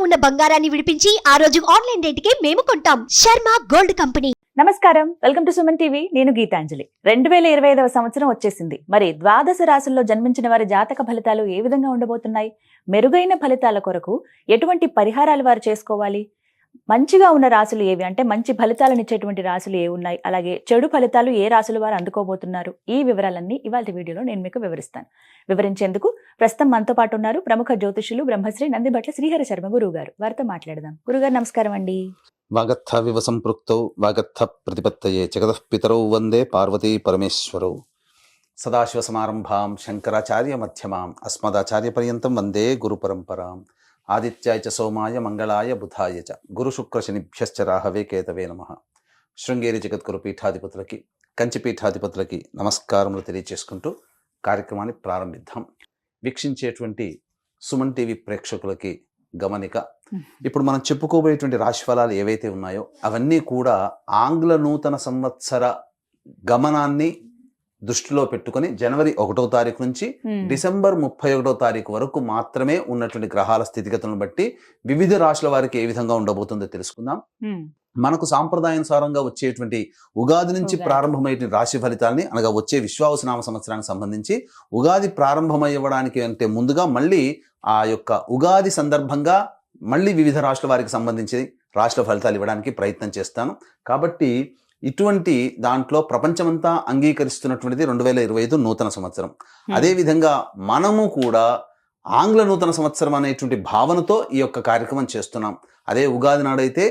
ఉన్న బంగారాన్ని విడిపించి ఆ రోజు ఆన్లైన్ రేటుకే మేము కొంటాం. Sharma gold company. నమస్కారం, వెల్కమ్ టు సుమన్ టీవీ. నేను గీతాంజలి. 2025వ సంవత్సరం వచ్చేసింది. మరి ద్వాదశ రాశుల్లో జన్మించిన వారి జాతక ఫలితాలు ఏ విధంగా ఉండబోతున్నాయి? మెరుగైన ఫలితాల కొరకు ఎటువంటి పరిహారాలు వారు చేసుకోవాలి? మంచిగా ఉన్న రాశులు ఏవి, అంటే మంచి ఫలితాలను ఇచ్చేటువంటి రాశులు ఏ ఉన్నాయి, అలాగే చెడు ఫలితాలు ఏ రాశులు వారు అందుకోబోతున్నారు, ఈ వివరాలన్నీ ఇవాళ వీడియోలో నేను మీకు వివరిస్తాను. వివరించేందుకు ప్రస్తుతం మనతో పాటు ఉన్నారు ప్రముఖ జ్యోతిషులు బ్రహ్మశ్రీ నందిబట్ల శ్రీహరి శర్మ గురువు గారు. వారితో మాట్లాడదాం. గురుగారు నమస్కారం అండి. వాగర్థ వివ సంపృక్తౌ వాగర్థ ప్రతిపత్తయే జగతః పితరౌ వందే పార్వతీ పరమేశ్వరౌ. సదాశివ సమారంభాం శంకరాచార్య మధ్యమాం అస్మదాచార్య పర్యంతం వందే గురు పరంపరాం. ఆదిత్యాయ చ సోమాయ మంగళాయ బుధాయ చ గురు శుక్ర శనిభ్యశ్చ రాహవే కేతవే నమః. శృంగేరి జగద్గురు పీఠాధిపతులకి, కంచి పీఠాధిపతులకి నమస్కారములు తెలియజేసుకుంటూ కార్యక్రమాన్ని ప్రారంభిద్దాం. వీక్షించేటువంటి సుమన్ టీవీ ప్రేక్షకులకి గమనిక, ఇప్పుడు మనం చెప్పుకోబోయేటువంటి రాశి ఫలాలు ఏవైతే ఉన్నాయో అవన్నీ కూడా ఆంగ్ల నూతన సంవత్సర గమనాన్ని దృష్టిలో పెట్టుకుని జనవరి 1వ తారీఖు నుంచి డిసెంబర్ 31వ తారీఖు వరకు మాత్రమే ఉన్నటువంటి గ్రహాల స్థితిగతులను బట్టి వివిధ రాశుల వారికి ఏ విధంగా ఉండబోతుందో తెలుసుకుందాం. మనకు సాంప్రదాయానుసారంగా వచ్చేటువంటి ఉగాది నుంచి ప్రారంభమయ్యే రాశి ఫలితాలని, అనగా వచ్చే విశ్వావసునామ సంవత్సరానికి సంబంధించి ఉగాది ప్రారంభమయ్యడానికి అంటే ముందుగా మళ్ళీ ఆ యొక్క ఉగాది సందర్భంగా మళ్ళీ వివిధ రాశుల వారికి సంబంధించి రాశుల ఫలితాలు ఇవ్వడానికి ప్రయత్నం చేస్తాను. కాబట్టి ఇటువంటి దాంట్లో ప్రపంచమంతా అంగీకరిస్తున్నటువంటిది 2025 నూతన సంవత్సరం. అదేవిధంగా మనము కూడా ఆంగ్ల నూతన సంవత్సరం అనేటువంటి భావనతో ఈ యొక్క కార్యక్రమం చేస్తున్నాం. అదే ఉగాది నాడైతే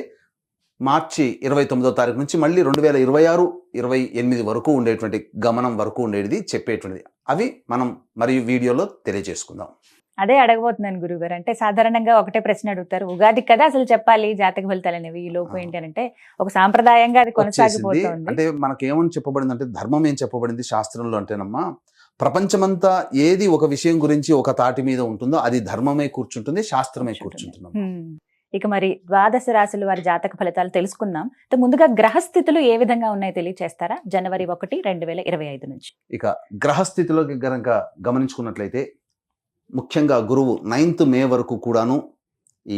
మార్చి 29వ తారీఖు నుంచి మళ్ళీ 2026-28 వరకు ఉండేటువంటి గమనం వరకు ఉండేది చెప్పేటువంటిది. అవి మనం మరియు వీడియోలో తెలియజేసుకుందాం. అదే అడగబోతున్నాను గురుగారు. అంటే సాధారణంగా ఒకటే ప్రశ్న అడుగుతారు, ఉగాది కదా అసలు చెప్పాలి జాతక ఫలితాలు అనేవి, ఈ లోపు ఏంటి అంటే ఒక సాంప్రదాయంగా అది కొనసాగిపోతుంది. అంటే మనకేమని చెప్పబడింది అంటే, ధర్మం ఏం చెప్పబడింది శాస్త్రంలో అంటేనమ్మా, ప్రపంచమంతా ఏది ఒక విషయం గురించి ఒక తాటి మీద ఉంటుందో అది ధర్మమే కూర్చుంటుంది, శాస్త్రమే కూర్చుంటున్నాం. ఇక మరి ద్వాదశ రాశుల వారి జాతక ఫలితాలు తెలుసుకుందాం. ముందుగా గ్రహస్థితులు ఏ విధంగా ఉన్నాయో తెలియచేస్తారా? జనవరి 1, 2025 నుంచి. ఇక గ్రహస్థితిలోకి గనక గమనించుకున్నట్లయితే ముఖ్యంగా గురువు 9th మే వరకు కూడాను ఈ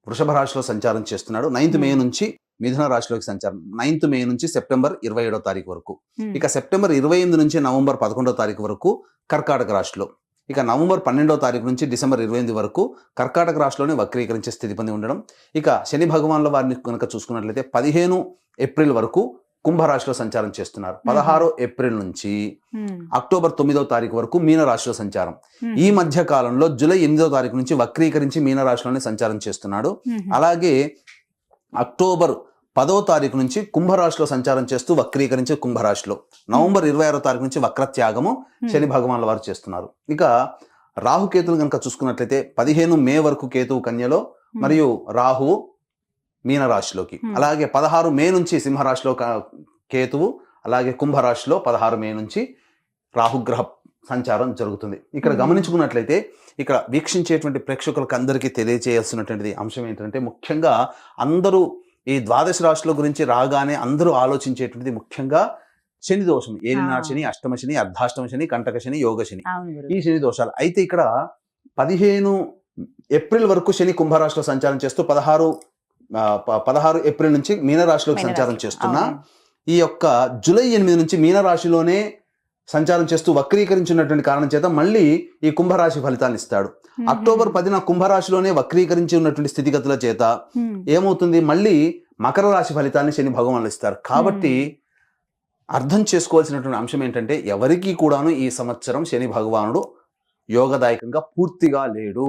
వృషభ రాశిలో సంచారం చేస్తున్నాడు. 9th మే నుంచి మిథున రాశిలోకి సంచారం, 9th మే నుంచి సెప్టెంబర్ 27వ తారీఖు వరకు. ఇక సెప్టెంబర్ 28 నుంచి నవంబర్ 11వ తారీఖు వరకు కర్కాటక రాశిలో. ఇక నవంబర్ 12వ తారీఖు నుంచి డిసెంబర్ 28 వరకు కర్కాటక రాశిలోనే వక్రీకరించే స్థితి పొంది ఉండడం. ఇక శని భగవాన్ల వారిని కనుక చూసుకున్నట్లయితే 15 ఏప్రిల్ వరకు కుంభరాశిలో సంచారం చేస్తున్నారు. 16 ఏప్రిల్ నుంచి అక్టోబర్ 9వ తారీఖు వరకు మీనరాశిలో సంచారం. ఈ మధ్య కాలంలో జూలై 8వ తారీఖు నుంచి వక్రీకరించి మీనరాశిలోనే సంచారం చేస్తున్నాడు. అలాగే అక్టోబర్ 10వ తారీఖు నుంచి కుంభరాశిలో సంచారం చేస్తూ వక్రీకరించి కుంభరాశిలో, నవంబర్ 26వ తారీఖు నుంచి వక్రత్యాగము శని భగవాన్ల వారు చేస్తున్నారు. ఇక రాహుకేతులు కనుక చూసుకున్నట్లయితే 15 మే వరకు కేతువు కన్యలో మరియు రాహువు మీనరాశిలోకి, అలాగే 16 మే నుంచి సింహరాశిలో కేతువు, అలాగే కుంభరాశిలో 16 మే నుంచి రాహుగ్రహ సంచారం జరుగుతుంది. ఇక్కడ గమనించుకున్నట్లయితే ఇక్కడ వీక్షించేటువంటి ప్రేక్షకులకు అందరికీ తెలియజేయాల్సినటువంటి అంశం ఏంటంటే, ముఖ్యంగా అందరూ ఈ ద్వాదశ రాశుల గురించి రాగానే అందరూ ఆలోచించేటువంటిది ముఖ్యంగా శని దోషం, ఏలినాడు శని, అష్టమ శని, అర్ధాష్టమ శని, కంటక శని, యోగ శని, ఈ శని దోషాలు. అయితే ఇక్కడ 15 ఏప్రిల్ వరకు శని కుంభరాశిలో సంచారం చేస్తూ 16 ఏప్రిల్ నుంచి మీనరాశిలోకి సంచారం చేస్తున్నా, ఈ యొక్క జూలై 8 నుంచి మీనరాశిలోనే సంచారం చేస్తూ వక్రీకరించినటువంటి కారణం చేత మళ్ళీ ఈ కుంభరాశి ఫలితాన్ని ఇస్తాడు. అక్టోబర్ 10న కుంభరాశిలోనే వక్రీకరించి ఉన్నటువంటి స్థితిగతుల చేత ఏమవుతుంది, మళ్ళీ మకర రాశి ఫలితాన్ని శని భగవానులు ఇస్తారు. కాబట్టి అర్థం చేసుకోవాల్సినటువంటి అంశం ఏంటంటే, ఎవరికి కూడాను ఈ సంవత్సరం శని భగవానుడు యోగదాయకంగా పూర్తిగా లేడు.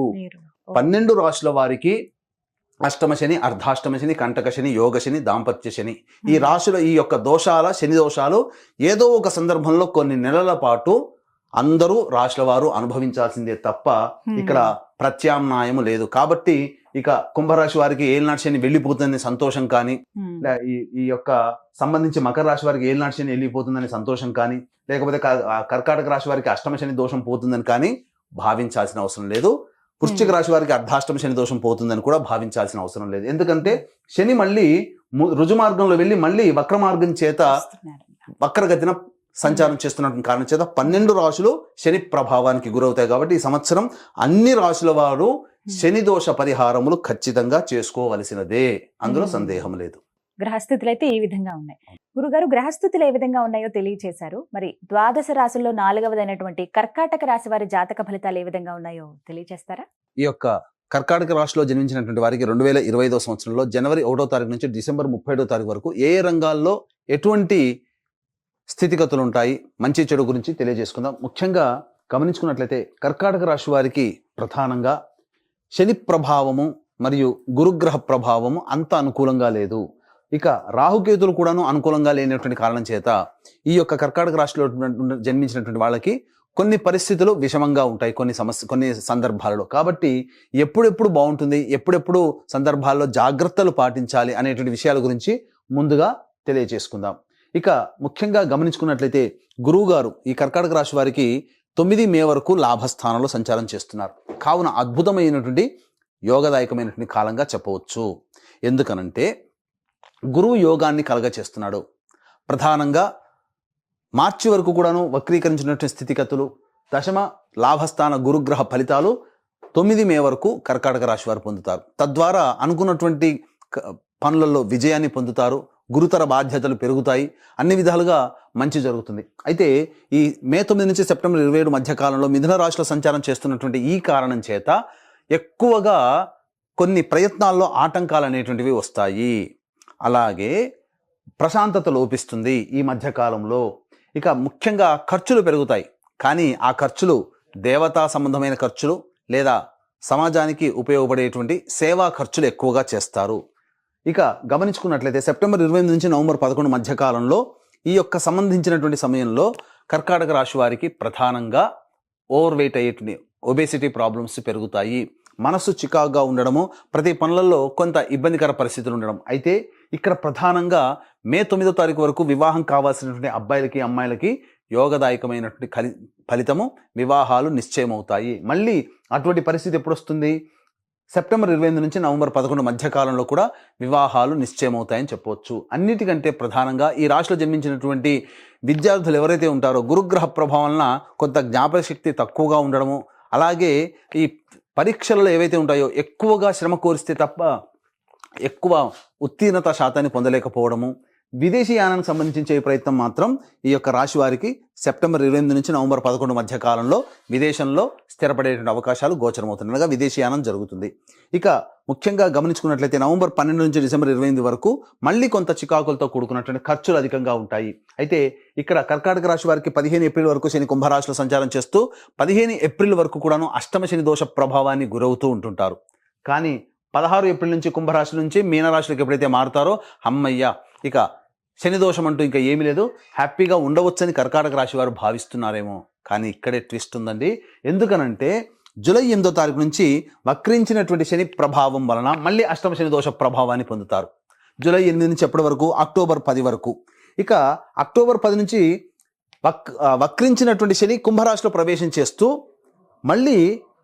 12 రాశుల వారికి అష్టమ శని, అర్ధాష్టమ శని, కంటక శని, యోగ శని, దాంపత్య శని, ఈ రాశుల ఈ యొక్క దోషాల శని దోషాలు ఏదో ఒక సందర్భంలో కొన్ని నెలల పాటు అందరూ రాశుల వారు అనుభవించాల్సిందే తప్ప ఇక్కడ ప్రత్యామ్నాయము లేదు. కాబట్టి ఇక కుంభరాశి వారికి ఏలినాటి శని వెళ్ళిపోతుందని సంతోషం కానీ, ఈ యొక్క సంబంధించి మకర రాశి వారికి ఏలినాటి శని వెళ్ళిపోతుందని సంతోషం కానీ, లేకపోతే కర్కాటక రాశి వారికి అష్టమ శని దోషం పోతుందని కానీ భావించాల్సిన అవసరం లేదు. వృశ్చిక రాశి వారికి అర్ధాష్టమ శని దోషం పోతుందని కూడా భావించాల్సిన అవసరం లేదు. ఎందుకంటే శని మళ్ళీ రుజుమార్గంలో వెళ్ళి మళ్ళీ వక్ర మార్గం చేత వక్రగతిన సంచారం చేస్తున్నటువంటి కారణం చేత 12 రాశులు శని ప్రభావానికి గురవుతాయి. కాబట్టి ఈ సంవత్సరం అన్ని రాశుల వారు శని దోష పరిహారములు ఖచ్చితంగా చేసుకోవలసినదే, అందులో సందేహం లేదు. గ్రహస్థితులు అయితే ఈ విధంగా ఉన్నాయి. గురుగారు, గ్రహస్థితులు ఏ విధంగా ఉన్నాయో తెలియచేశారు. మరి ద్వాదశ రాశుల్లో 4వదైనటువంటి కర్కాటక రాశి వారి జాతక ఫలితాలు ఏ విధంగా ఉన్నాయో తెలియచేస్తారా? ఈ యొక్క కర్కాటక రాశిలో జన్మించినటువంటి వారికి 2025వ సంవత్సరంలో జనవరి 1వ తారీఖు నుంచి డిసెంబర్ 31వ తారీఖు వరకు ఏ రంగాల్లో ఎటువంటి స్థితిగతులు ఉంటాయి, మంచి చెడు గురించి తెలియజేసుకుందాం. ముఖ్యంగా గమనించుకున్నట్లయితే కర్కాటక రాశి వారికి ప్రధానంగా శని ప్రభావము మరియు గురుగ్రహ ప్రభావము అంత అనుకూలంగా లేదు. ఇక రాహుకేతులు కూడాను అనుకూలంగా లేనటువంటి కారణం చేత ఈ యొక్క కర్కాటక రాశిలో జన్మించినటువంటి వాళ్ళకి కొన్ని పరిస్థితులు విషమంగా ఉంటాయి, కొన్ని సందర్భాలలో. కాబట్టి ఎప్పుడెప్పుడు బాగుంటుంది, ఎప్పుడెప్పుడు సందర్భాల్లో జాగ్రత్తలు పాటించాలి అనేటువంటి విషయాల గురించి ముందుగా తెలియజేసుకుందాం. ఇక ముఖ్యంగా గమనించుకున్నట్లయితే గురువు గారు ఈ కర్కాటక రాశి వారికి 9 మే వరకు లాభస్థానంలో సంచారం చేస్తున్నారు. కావున అద్భుతమైనటువంటి యోగదాయకమైనటువంటి కాలంగా చెప్పవచ్చు. ఎందుకనంటే గురువు యోగాన్ని కలగ చేస్తున్నాడు. ప్రధానంగా మార్చి వరకు కూడాను వక్రీకరించినటువంటి స్థితిగతులు, దశమ లాభస్థాన గురుగ్రహ ఫలితాలు 9 మే వరకు కర్కాటక రాశి వారు పొందుతారు. తద్వారా అనుకున్నటువంటి పనులలో విజయాన్ని పొందుతారు, గురుతర బాధ్యతలు పెరుగుతాయి, అన్ని విధాలుగా మంచి జరుగుతుంది. అయితే ఈ మే 9 నుంచి సెప్టెంబర్ 27 మధ్య కాలంలో మిథున రాశిలో సంచారం చేస్తున్నటువంటి ఈ కారణం చేత ఎక్కువగా కొన్ని ప్రయత్నాల్లో ఆటంకాలు అనేటువంటివి వస్తాయి. అలాగే ప్రశాంతత లోపిస్తుంది ఈ మధ్యకాలంలో. ఇక ముఖ్యంగా ఖర్చులు పెరుగుతాయి. కానీ ఆ ఖర్చులు దేవతా సంబంధమైన ఖర్చులు లేదా సమాజానికి ఉపయోగపడేటువంటి సేవా ఖర్చులు ఎక్కువగా చేస్తారు. ఇక గమనించుకున్నట్లయితే సెప్టెంబర్ 28 నుంచి నవంబర్ 11 మధ్యకాలంలో ఈ యొక్క సంబంధించినటువంటి సమయంలో కర్కాటక రాశి వారికి ప్రధానంగా ఓవర్ వెయిట్ అయ్యేటువంటి ఒబేసిటీ ప్రాబ్లమ్స్ పెరుగుతాయి. మనస్సు చికాకుగా ఉండడము, ప్రతి పనులలో కొంత ఇబ్బందికర పరిస్థితులు ఉండడం. అయితే ఇక్కడ ప్రధానంగా మే 9వ తారీఖు వరకు వివాహం కావాల్సినటువంటి అబ్బాయిలకి అమ్మాయిలకి యోగదాయకమైనటువంటి ఫలితము, వివాహాలు నిశ్చయమవుతాయి. మళ్ళీ అటువంటి పరిస్థితి ఎప్పుడు వస్తుంది? సెప్టెంబర్ 28 నుంచి నవంబర్ 11 మధ్యకాలంలో కూడా వివాహాలు నిశ్చయమవుతాయని చెప్పవచ్చు. అన్నిటికంటే ప్రధానంగా ఈ రాశిలో జన్మించినటువంటి విద్యార్థులు ఎవరైతే ఉంటారో గురుగ్రహ ప్రభావం వలన కొంత జ్ఞాపక శక్తి తక్కువగా ఉండడము, అలాగే ఈ పరీక్షలలో ఏవైతే ఉంటాయో ఎక్కువగా శ్రమ కోరిస్తే తప్ప ఎక్కువ ఉత్తీర్ణత శాతాన్ని పొందలేకపోవడము, విదేశీ యానానికి సంబంధించే ప్రయత్నం మాత్రం ఈ యొక్క రాశి వారికి సెప్టెంబర్ 28 నుంచి నవంబర్ 11 మధ్య కాలంలో విదేశంలో స్థిరపడేటువంటి అవకాశాలు గోచరమవుతున్నాయి, అనగా విదేశీ యానం జరుగుతుంది. ఇక ముఖ్యంగా గమనించుకున్నట్లయితే నవంబర్ 12 నుంచి డిసెంబర్ 28 వరకు మళ్ళీ కొంత చికాకులతో కూడుకున్నటువంటి ఖర్చులు అధికంగా ఉంటాయి. అయితే ఇక్కడ కర్కాటక రాశి వారికి 15 ఏప్రిల్ వరకు శని కుంభరాశిలో సంచారం చేస్తూ 15 ఏప్రిల్ వరకు కూడాను అష్టమ శని దోష ప్రభావాన్ని గురవుతూ ఉంటుంటారు. కానీ 16 ఏప్రిల్ నుంచి కుంభరాశి నుంచి మీనరాశిలోకి ఎప్పుడైతే మారుతారో అమ్మయ్య ఇక శని దోషం అంటూ ఇంకా ఏమీ లేదు, హ్యాపీగా ఉండవచ్చని కర్కాటక రాశి వారు భావిస్తున్నారేమో. కానీ ఇక్కడే ట్విస్ట్ ఉందండి. ఎందుకనంటే జూలై 8వ తారీఖు నుంచి వక్రించినటువంటి శని ప్రభావం వలన మళ్ళీ అష్టమ శని దోష ప్రభావాన్ని పొందుతారు. జూలై 8 నుంచి ఎప్పటి వరకు? అక్టోబర్ 10 వరకు. ఇక అక్టోబర్ 10 నుంచి వక్రించినటువంటి శని కుంభరాశిలో ప్రవేశం చేస్తూ మళ్ళీ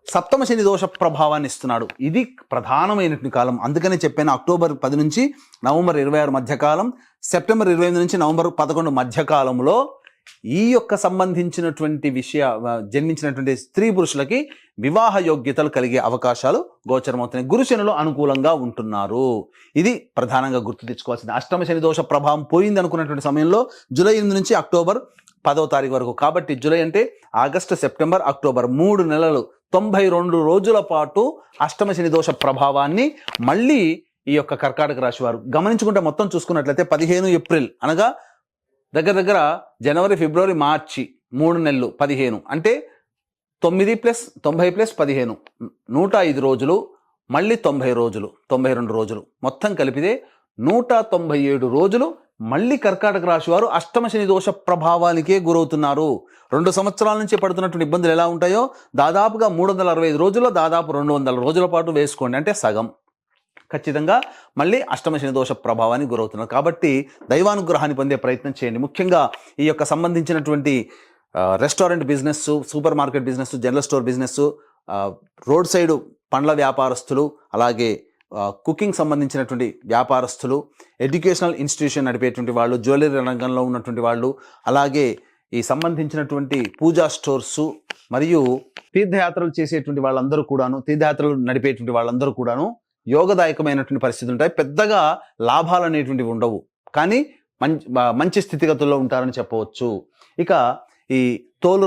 సప్తమ శని దోష ప్రభావాన్ని ఇస్తున్నాడు. ఇది ప్రధానమైనటువంటి కాలం. అందుకనే చెప్పాను అక్టోబర్ 10 నుంచి నవంబర్ 26 మధ్యకాలం, సెప్టెంబర్ 28 నుంచి నవంబర్ 11 మధ్యకాలంలో ఈ యొక్క సంబంధించినటువంటి జన్మించినటువంటి స్త్రీ పురుషులకి వివాహ యోగ్యతలు కలిగే అవకాశాలు గోచరమవుతున్నాయి. గురుశనులు అనుకూలంగా ఉంటున్నారు. ఇది ప్రధానంగా గుర్తు తెచ్చుకోవాల్సింది. అష్టమ శని దోష ప్రభావం పోయింది అనుకున్నటువంటి సమయంలో జూలై 8 నుంచి అక్టోబర్ 10వ తారీఖు వరకు. కాబట్టి జూలై అంటే ఆగస్టు, సెప్టెంబర్, అక్టోబర్ 3 నెలలు 92 రోజుల పాటు అష్టమ శని దోష ప్రభావాన్ని మళ్ళీ ఈ యొక్క కర్కాటక రాశి వారు గమనించుకుంటే మొత్తం చూసుకున్నట్లయితే 15 ఏప్రిల్ అనగా దగ్గర జనవరి, ఫిబ్రవరి, మార్చి 3 నెలలు 15 అంటే 9 + 90 + 15 105 రోజులు, మళ్ళీ 90 రోజులు 92 రోజులు మొత్తం కలిపితే 197 రోజులు మళ్ళీ కర్కాటక రాశి వారు అష్టమ శని దోష ప్రభావానికే గురవుతున్నారు. 2 సంవత్సరాల నుంచి పడుతున్నటువంటి ఇబ్బందులు ఎలా ఉంటాయో దాదాపుగా 365 రోజుల్లో దాదాపు 200 రోజుల పాటు వేసుకోండి, అంటే సగం ఖచ్చితంగా మళ్ళీ అష్టమ శని దోష ప్రభావానికి గురవుతున్నారు. కాబట్టి దైవానుగ్రహాన్ని పొందే ప్రయత్నం చేయండి. ముఖ్యంగా ఈ యొక్క సంబంధించినటువంటి restaurant business, super market business, general store business, road side పండ్ల వ్యాపారస్తులు, అలాగే కుకింగ్ సంబంధించినటువంటి వ్యాపారస్తులు, ఎడ్యుకేషనల్ ఇన్స్టిట్యూషన్ నడిపేటువంటి వాళ్ళు, జ్యువెలరీ రంగంలో ఉన్నటువంటి వాళ్ళు, అలాగే ఈ సంబంధించినటువంటి పూజా స్టోర్సు, మరియు తీర్థయాత్రలు చేసేటువంటి వాళ్ళందరూ కూడాను, తీర్థయాత్రలు నడిపేటువంటి వాళ్ళందరూ కూడాను యోగదాయకమైనటువంటి పరిస్థితులు ఉంటాయి. పెద్దగా లాభాలు అనేటువంటివి ఉండవు, కానీ మంచి స్థితిగతుల్లో ఉంటారని చెప్పవచ్చు. ఇక ఈ తోలు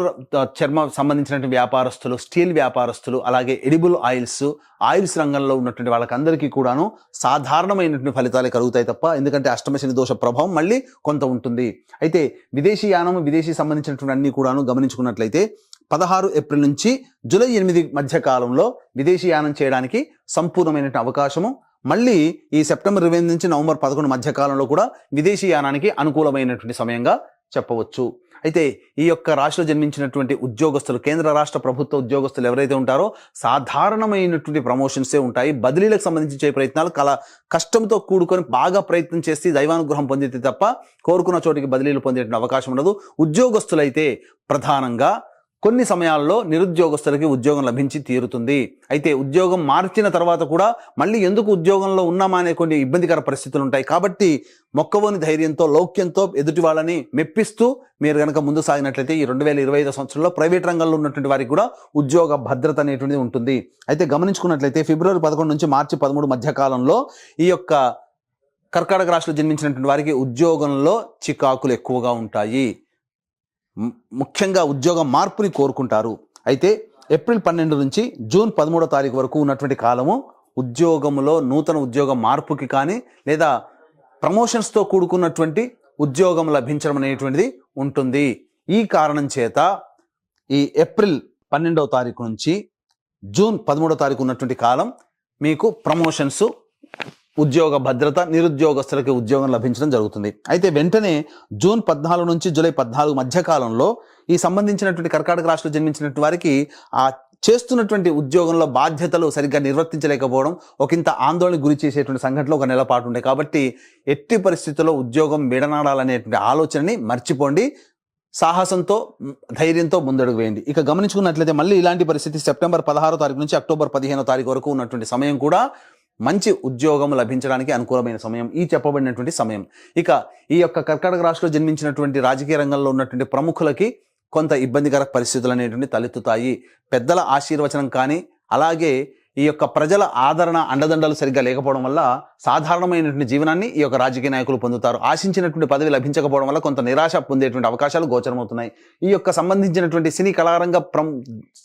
చర్మ సంబంధించినటువంటి వ్యాపారస్తులు, స్టీల్ వ్యాపారస్తులు, అలాగే ఎడిబుల్ ఆయిల్స్ రంగంలో ఉన్నటువంటి వాళ్ళకందరికీ కూడాను సాధారణమైనటువంటి ఫలితాలే కలుగుతాయి తప్ప, ఎందుకంటే అష్టమ శని దోష ప్రభావం మళ్ళీ కొంత ఉంటుంది. అయితే విదేశీ యానం, విదేశీ సంబంధించినటువంటి అన్ని కూడాను గమనించుకున్నట్లయితే 16 ఏప్రిల్ నుంచి జూలై 8 మధ్య కాలంలో విదేశీ యానం చేయడానికి సంపూర్ణమైనటువంటి అవకాశము, మళ్ళీ ఈ సెప్టెంబర్ 20 నుంచి నవంబర్ 11 మధ్య కాలంలో కూడా విదేశీ యానానికి అనుకూలమైనటువంటి సమయంగా చెప్పవచ్చు. అయితే ఈ యొక్క రాశిలో జన్మించినటువంటి ఉద్యోగస్తులు, కేంద్ర రాష్ట్ర ప్రభుత్వ ఉద్యోగస్తులు ఎవరైతే ఉంటారో సాధారణమైనటువంటి ప్రమోషన్సే ఉంటాయి. బదిలీలకు సంబంధించి ప్రయత్నాలు కష్టంతో కూడుకొని బాగా ప్రయత్నం చేసి దైవానుగ్రహం పొందితే తప్ప కోరుకున్న చోటికి బదిలీలు పొందేటువంటి అవకాశం ఉండదు. ఉద్యోగస్తులైతే ప్రధానంగా కొన్ని సమయాల్లో నిరుద్యోగస్తులకి ఉద్యోగం లభించి తీరుతుంది. అయితే ఉద్యోగం మార్చిన తర్వాత కూడా మళ్ళీ ఎందుకు ఉద్యోగంలో ఉన్నామా అనే కొన్ని ఇబ్బందికర పరిస్థితులు ఉంటాయి. కాబట్టి మొక్కవోని ధైర్యంతో, లౌక్యంతో ఎదుటి వాళ్ళని మెప్పిస్తూ మీరు కనుక ముందు సాగినట్లయితే ఈ 2025 సంవత్సరంలో ప్రైవేట్ రంగంలో ఉన్నటువంటి వారికి కూడా ఉద్యోగ భద్రత అనేటువంటిది ఉంటుంది. అయితే గమనించుకున్నట్లయితే ఫిబ్రవరి 11 నుంచి మార్చి 13 మధ్య కాలంలో ఈ యొక్క కర్కాటక రాశిలో జన్మించినటువంటి వారికి ఉద్యోగంలో చికాకులు ఎక్కువగా ఉంటాయి. ముఖ్యంగా ఉద్యోగ మార్పుని కోరుకుంటారు. అయితే ఏప్రిల్ 12 నుంచి జూన్ 13వ తారీఖు వరకు ఉన్నటువంటి కాలము ఉద్యోగంలో నూతన ఉద్యోగ మార్పుకి కానీ లేదా ప్రమోషన్స్తో కూడుకున్నటువంటి ఉద్యోగం లభించడం అనేటువంటిది ఉంటుంది. ఈ కారణం చేత ఈ ఏప్రిల్ 12వ తారీఖు నుంచి జూన్ 13వ తారీఖు ఉన్నటువంటి కాలం మీకు ప్రమోషన్స్, ఉద్యోగ భద్రత, నిరుద్యోగస్తులకి ఉద్యోగం లభించడం జరుగుతుంది. అయితే వెంటనే జూన్ 14 నుంచి జూలై 14 మధ్య కాలంలో ఈ సంబంధించినటువంటి కర్కాటక రాశిలో జన్మించినటువంటి వారికి ఆ చేస్తున్నటువంటి ఉద్యోగంలో బాధ్యతలు సరిగ్గా నిర్వర్తించలేకపోవడం ఒకంత ఆందోళనకు గురి చేసేటువంటి సంఘటనలు ఒక నెల పాటు ఉంటాయి. కాబట్టి ఎట్టి పరిస్థితుల్లో ఉద్యోగం విడనాడాలనేటువంటి ఆలోచనని మర్చిపోండి. సాహసంతో, ధైర్యంతో ముందడుగు వేయండి. ఇక గమనించుకున్నట్లయితే మళ్ళీ ఇలాంటి పరిస్థితి సెప్టెంబర్ 16వ తారీఖు నుంచి అక్టోబర్ 15వ తారీఖు వరకు ఉన్నటువంటి సమయం కూడా మంచి ఉద్యోగం లభించడానికి అనుకూలమైన సమయం, ఈ చెప్పబడినటువంటి సమయం. ఇక ఈ యొక్క కర్కాటక రాశిలో జన్మించినటువంటి రాజకీయ రంగంలో ఉన్నటువంటి ప్రముఖులకి కొంత ఇబ్బందికర పరిస్థితులు అనేటువంటి తలెత్తుతాయి. పెద్దల ఆశీర్వచనం కానీ, అలాగే ఈ యొక్క ప్రజల ఆదరణ, అండదండలు సరిగ్గా లేకపోవడం వల్ల సాధారణమైనటువంటి జీవనాన్ని ఈ యొక్క రాజకీయ నాయకులు పొందుతారు. ఆశించినటువంటి పదవి లభించకపోవడం వల్ల కొంత నిరాశ పొందేటువంటి అవకాశాలు గోచరమవుతున్నాయి. ఈ యొక్క సంబంధించినటువంటి సినీ కళారంగ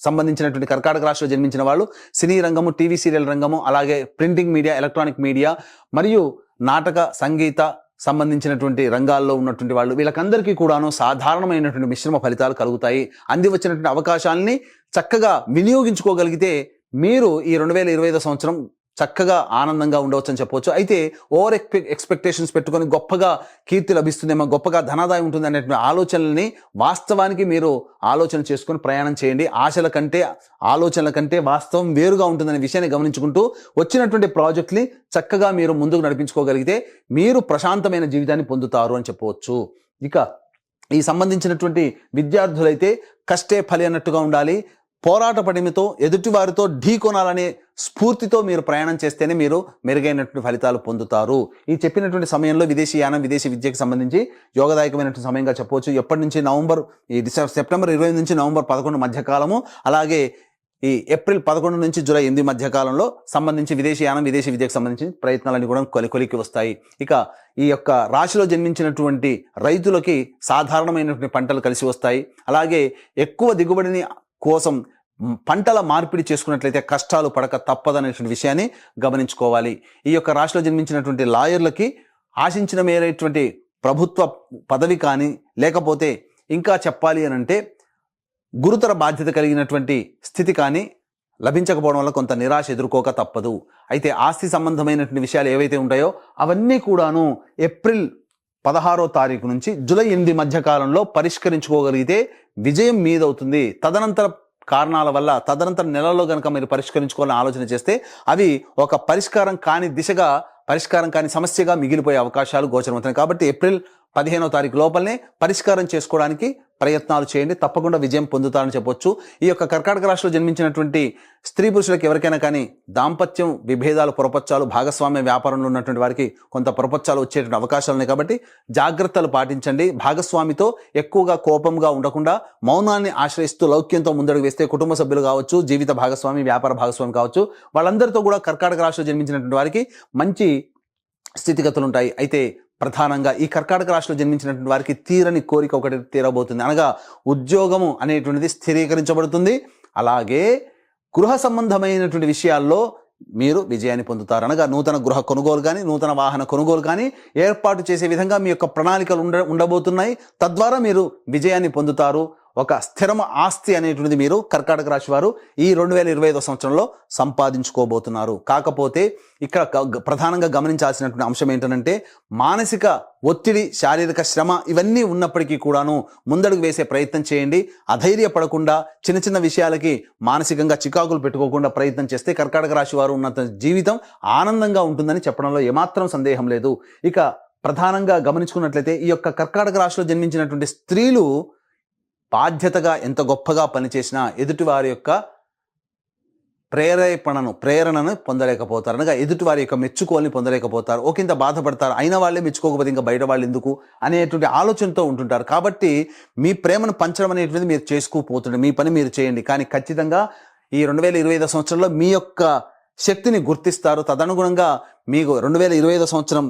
సంబంధించినటువంటి కర్కాటక రాశిలో జన్మించిన వాళ్ళు సినీ రంగము, టీవీ సీరియల్ రంగము, అలాగే ప్రింటింగ్ మీడియా, ఎలక్ట్రానిక్ మీడియా మరియు నాటక, సంగీత సంబంధించినటువంటి రంగాల్లో ఉన్నటువంటి వాళ్ళు, వీళ్ళకందరికీ కూడాను సాధారణమైనటువంటి మిశ్రమ ఫలితాలు కలుగుతాయి. అంది వచ్చినటువంటి అవకాశాలని చక్కగా వినియోగించుకోగలిగితే మీరు ఈ 2025 సంవత్సరం చక్కగా ఆనందంగా ఉండవచ్చు అని చెప్పవచ్చు. అయితే ఓవర్ ఎక్స్పెక్టేషన్స్ పెట్టుకొని గొప్పగా కీర్తి లభిస్తుందేమో, గొప్పగా ధనాదాయం ఉంటుంది అనేటువంటి ఆలోచనల్ని వాస్తవానికి మీరు ఆలోచన చేసుకొని ప్రయాణం చేయండి. ఆశల కంటే, ఆలోచనల కంటే వాస్తవం వేరుగా ఉంటుందనే విషయాన్ని గమనించుకుంటూ వచ్చినటువంటి ప్రాజెక్ట్ని చక్కగా మీరు ముందుకు నడిపించుకోగలిగితే మీరు ప్రశాంతమైన జీవితాన్ని పొందుతారు అని చెప్పవచ్చు. ఇక ఈ సంబంధించినటువంటి విద్యార్థులైతే కష్టే ఫలి అన్నట్టుగా ఉండాలి. పోరాట పడిమితో ఎదుటివారితో ఢీకొనాలనే స్ఫూర్తితో మీరు ప్రయాణం చేస్తేనే మీరు మెరుగైనటువంటి ఫలితాలు పొందుతారు. ఈ చెప్పినటువంటి సమయంలో విదేశీ యానం, విదేశీ విద్యకు సంబంధించి యోగదాయకమైనటువంటి సమయంగా చెప్పవచ్చు. ఎప్పటి నుంచి సెప్టెంబర్ 20 నుంచి నవంబర్ 11 మధ్య కాలము, అలాగే ఈ ఏప్రిల్ 11 నుంచి జూలై 8 మధ్య కాలంలో సంబంధించి విదేశీ యానం, విదేశీ విద్యకు సంబంధించి ప్రయత్నాలన్నీ కూడా కొలికి వస్తాయి. ఇక ఈ యొక్క రాశిలో జన్మించినటువంటి రైతులకి సాధారణమైనటువంటి పంటలు కలిసి వస్తాయి. అలాగే ఎక్కువ దిగుబడిని కోసం పంటల మార్పిడి చేసుకున్నట్లయితే కష్టాలు పడక తప్పదనేటువంటి విషయాన్ని గమనించుకోవాలి. ఈ యొక్క రాశిలో జన్మించినటువంటి లాయర్లకి ఆశించిన మేరైనటువంటి ప్రభుత్వ పదవి కానీ, లేకపోతే ఇంకా చెప్పాలి అని అంటే గురుతర బాధ్యత కలిగినటువంటి స్థితి కానీ లభించకపోవడం వల్ల కొంత నిరాశ ఎదుర్కోక తప్పదు. అయితే ఆస్తి సంబంధమైనటువంటి విషయాలు ఏవైతే ఉంటాయో అవన్నీ కూడాను ఏప్రిల్ 16వ తారీఖు నుంచి జూలై 8 మధ్య కాలంలో పరిష్కరించుకోగలిగితే విజయం మీదవుతుంది. తదనంతర కారణాల వల్ల తదనంతర నెలలో కనుక మీరు పరిష్కరించుకోవాలని ఆలోచన చేస్తే అవి ఒక పరిష్కారం కాని దిశగా, పరిష్కారం కాని సమస్యగా మిగిలిపోయే అవకాశాలు గోచరమవుతాయి. కాబట్టి ఏప్రిల్ 15వ తారీఖు లోపలనే పరిష్కారం చేసుకోవడానికి ప్రయత్నాలు చేయండి, తప్పకుండా విజయం పొందుతారని చెప్పొచ్చు. ఈ యొక్క కర్కాటక రాశిలో జన్మించినటువంటి స్త్రీ పురుషులకు ఎవరికైనా కానీ దాంపత్యం విభేదాలు, పొరపచ్చాలు, భాగస్వామ్య వ్యాపారంలో ఉన్నటువంటి వారికి కొంత పొరపచ్చాలు వచ్చేటువంటి అవకాశాలు ఉన్నాయి. కాబట్టి జాగ్రత్తలు పాటించండి. భాగస్వామితో ఎక్కువగా కోపంగా ఉండకుండా మౌనాన్ని ఆశ్రయిస్తూ లౌక్యంతో ముందడుగు వేస్తే కుటుంబ సభ్యులు కావచ్చు, జీవిత భాగస్వామి, వ్యాపార భాగస్వామి కావచ్చు, వాళ్ళందరితో కూడా కర్కాటక రాశిలో జన్మించినటువంటి వారికి మంచి స్థితిగతులు ఉంటాయి. అయితే ప్రధానంగా ఈ కర్కాటక రాశిలో జన్మించినటువంటి వారికి తీరని కోరిక ఒకటి తీరబోతుంది. అనగా ఉద్యోగము అనేటువంటిది స్థిరీకరించబడుతుంది. అలాగే గృహ సంబంధమైనటువంటి విషయాల్లో మీరు విజయాన్ని పొందుతారు. అనగా నూతన గృహ కొనుగోలు కానీ, నూతన వాహన కొనుగోలు కానీ ఏర్పాటు చేసే విధంగా మీ యొక్క ప్రణాళికలు ఉండబోతున్నాయి. తద్వారా మీరు విజయాన్ని పొందుతారు. ఒక స్థిరమ ఆస్తి అనేటువంటిది మీరు కర్కాటక రాశి వారు ఈ 2025 సంవత్సరంలో సంపాదించుకోబోతున్నారు. కాకపోతే ఇక్కడ ప్రధానంగా గమనించాల్సినటువంటి అంశం ఏంటంటే మానసిక ఒత్తిడి, శారీరక శ్రమ ఇవన్నీ ఉన్నప్పటికీ కూడాను ముందడుగు వేసే ప్రయత్నం చేయండి. అధైర్యపడకుండా చిన్న చిన్న విషయాలకి మానసికంగా చికాకులు పెట్టుకోకుండా ప్రయత్నం చేస్తే కర్కాటక రాశి వారు ఉన్న జీవితం ఆనందంగా ఉంటుందని చెప్పడంలో ఏమాత్రం సందేహం లేదు. ఇక ప్రధానంగా గమనించుకున్నట్లయితే ఈ యొక్క కర్కాటక రాశిలో జన్మించినటువంటి స్త్రీలు బాధ్యతగా ఎంత గొప్పగా పనిచేసినా ఎదుటివారి యొక్క ప్రేరణను పొందలేకపోతారు. అనగా ఎదుటివారి యొక్క మెచ్చుకోల్ని పొందలేకపోతారు. ఒకంత బాధపడతారు. అయిన వాళ్ళే మెచ్చుకోకపోతే ఇంకా బయట వాళ్ళు ఎందుకు అనేటువంటి ఆలోచనతో ఉంటుంటారు. కాబట్టి మీ ప్రేమను పంచడం అనేటువంటిది మీరు చేసుకోపోతుండే, మీ పని మీరు చేయండి. కానీ ఖచ్చితంగా ఈ 2025 సంవత్సరంలో మీ యొక్క శక్తిని గుర్తిస్తారు. తదనుగుణంగా మీకు 2025 సంవత్సరం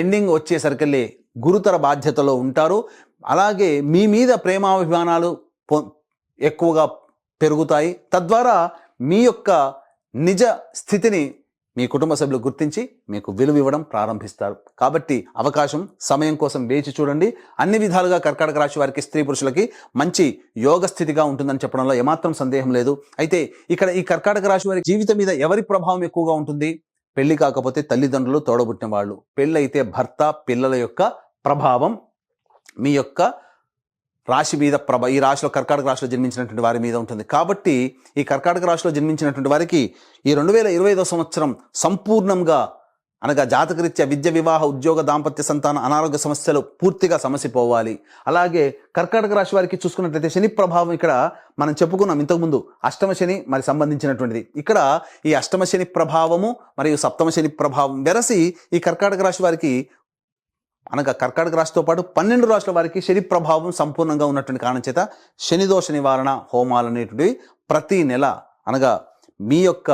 ఎండింగ్ వచ్చేసరికి గురుతర బాధ్యతలో ఉంటారు. అలాగే మీ మీద ప్రేమాభిమానాలు ఎక్కువగా పెరుగుతాయి. తద్వారా మీ యొక్క నిజ స్థితిని మీ కుటుంబ సభ్యులు గుర్తించి మీకు విలువ ఇవ్వడం ప్రారంభిస్తారు. కాబట్టి అవకాశం, సమయం కోసం వేచి చూడండి. అన్ని విధాలుగా కర్కాటక రాశి వారికి, స్త్రీ పురుషులకి మంచి యోగ స్థితిగా ఉంటుందని చెప్పడంలో ఏమాత్రం సందేహం లేదు. అయితే ఇక్కడ ఈ కర్కాటక రాశి వారి జీవితం మీద ఎవరి ప్రభావం ఎక్కువగా ఉంటుంది? పెళ్లి కాకపోతే తల్లిదండ్రులు, తోడబుట్టిన వాళ్ళు. పెళ్ళి అయితే భర్త, పిల్లల యొక్క ప్రభావం మీ యొక్క రాశి మీద ఈ రాశిలో కర్కాటక రాశిలో జన్మించినటువంటి వారి మీద ఉంటుంది. కాబట్టి ఈ కర్కాటక రాశిలో జన్మించినటువంటి వారికి ఈ 2025 సంవత్సరం సంపూర్ణంగా అనగా జాతకరీత్యా విద్య, వివాహ, ఉద్యోగ, దాంపత్య, సంతాన, అనారోగ్య సమస్యలు పూర్తిగా సమసిపోవాలి. అలాగే కర్కాటక రాశి వారికి చూసుకున్నట్లయితే శని ప్రభావం ఇక్కడ మనం చెప్పుకున్నాం ఇంతకుముందు, అష్టమ శని మరి సంబంధించినటువంటిది. ఇక్కడ ఈ అష్టమ శని ప్రభావము మరియు సప్తమ శని ప్రభావం వెరసి ఈ కర్కాటక రాశి వారికి అనగా కర్కాటక రాశితో పాటు 12 రాశుల వారికి శని ప్రభావం సంపూర్ణంగా ఉన్నటువంటి కారణం చేత శనిదోష నివారణ హోమాలు అనేటువంటివి ప్రతి నెల అనగా మీ యొక్క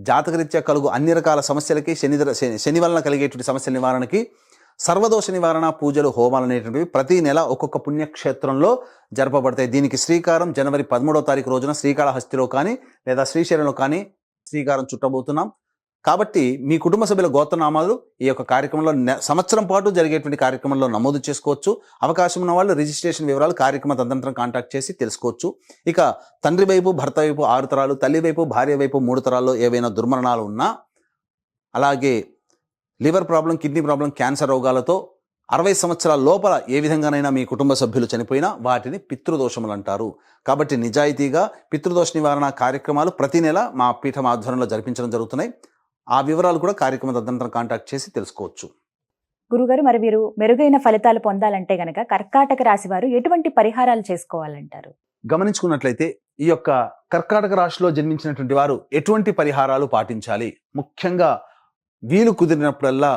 జాతకరీత్యా కలుగు అన్ని రకాల సమస్యలకి శని వలన కలిగేటువంటి సమస్యల నివారణకి సర్వదోష నివారణ పూజలు, హోమాలు అనేటువంటివి ప్రతి నెల ఒక్కొక్క పుణ్యక్షేత్రంలో జరపబడతాయి. దీనికి శ్రీకారం జనవరి 13వ తారీఖు రోజున శ్రీకాళహస్తిలో కానీ లేదా శ్రీశైలంలో కానీ శ్రీకారం చుట్టబోతున్నాం. కాబట్టి మీ కుటుంబ సభ్యుల గోత్రనామాలు ఈ యొక్క కార్యక్రమంలో సంవత్సరం పాటు జరిగేటువంటి కార్యక్రమంలో నమోదు చేసుకోవచ్చు. అవకాశం ఉన్న వాళ్ళు రిజిస్ట్రేషన్ వివరాలు కార్యక్రమ తదనంతరం కాంటాక్ట్ చేసి తెలుసుకోవచ్చు. ఇక తండ్రి వైపు, భర్త వైపు 6 తరాలు, తల్లి వైపు, భార్య వైపు 3 తరాల్లో ఏవైనా దుర్మరణాలు ఉన్నా, అలాగే liver problem, kidney problem, cancer రోగాలతో 60 సంవత్సరాల లోపల ఏ విధంగానైనా మీ కుటుంబ సభ్యులు చనిపోయినా వాటిని పితృదోషములు అంటారు. కాబట్టి నిజాయితీగా పితృదోష నివారణ కార్యక్రమాలు ప్రతి నెల మా పీఠం ఆధ్వర్యంలో జరిపించడం జరుగుతున్నాయి. ఆ వివరాలు కూడా కార్యక్రమ తదనంతరం కాంటాక్ట్ చేసి తెలుసుకోవచ్చు. గురుగారు, మరి మీరు మెరుగైన ఫలితాలు పొందాలంటే గనక కర్కాటక రాశి వారు ఎటువంటి పరిహారాలు చేసుకోవాలంటారు? గమనించుకున్నట్లయితే ఈ యొక్క కర్కాటక రాశిలో జన్మించినటువంటి వారు ఎటువంటి పరిహారాలు పాటించాలి? ముఖ్యంగా వీలు కుదిరినప్పుడల్లా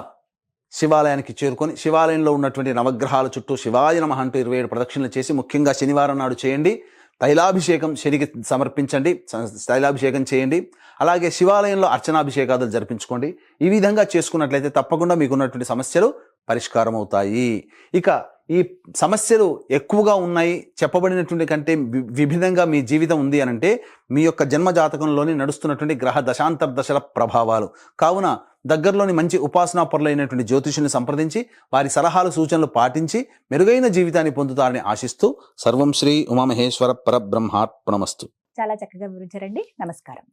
శివాలయానికి చేరుకొని శివాలయంలో ఉన్నటువంటి నవగ్రహాల చుట్టూ శివాయ నమః అంటూ 27 ప్రదక్షిణలు చేసి, ముఖ్యంగా శనివారం నాడు చేయండి. తైలాభిషేకం శనికి సమర్పించండి, తైలాభిషేకం చేయండి. అలాగే శివాలయంలో అర్చనాభిషేకాదులు జరిపించుకోండి. ఈ విధంగా చేసుకున్నట్లయితే తప్పకుండా మీకున్నటువంటి సమస్యలు పరిష్కారం అవుతాయి. ఇక ఈ సమస్యలు ఎక్కువగా ఉన్నాయి, చెప్పబడినటువంటి కంటే విభిన్నంగా మీ జీవితం ఉంది అనంటే మీ యొక్క జన్మ జాతకంలోని నడుస్తున్నటువంటి గ్రహ దశాంతర్దశల ప్రభావాలు. కావున దగ్గరలోని మంచి ఉపాసనా పరులైనటువంటి జ్యోతిషుని సంప్రదించి వారి సలహాలు, సూచనలు పాటించి మెరుగైన జీవితాన్ని పొందుతారని ఆశిస్తూ సర్వం శ్రీ ఉమామహేశ్వర పరబ్రహ్మార్పణమస్తు. చాలా చక్కగా వివరించారండి. నమస్కారం.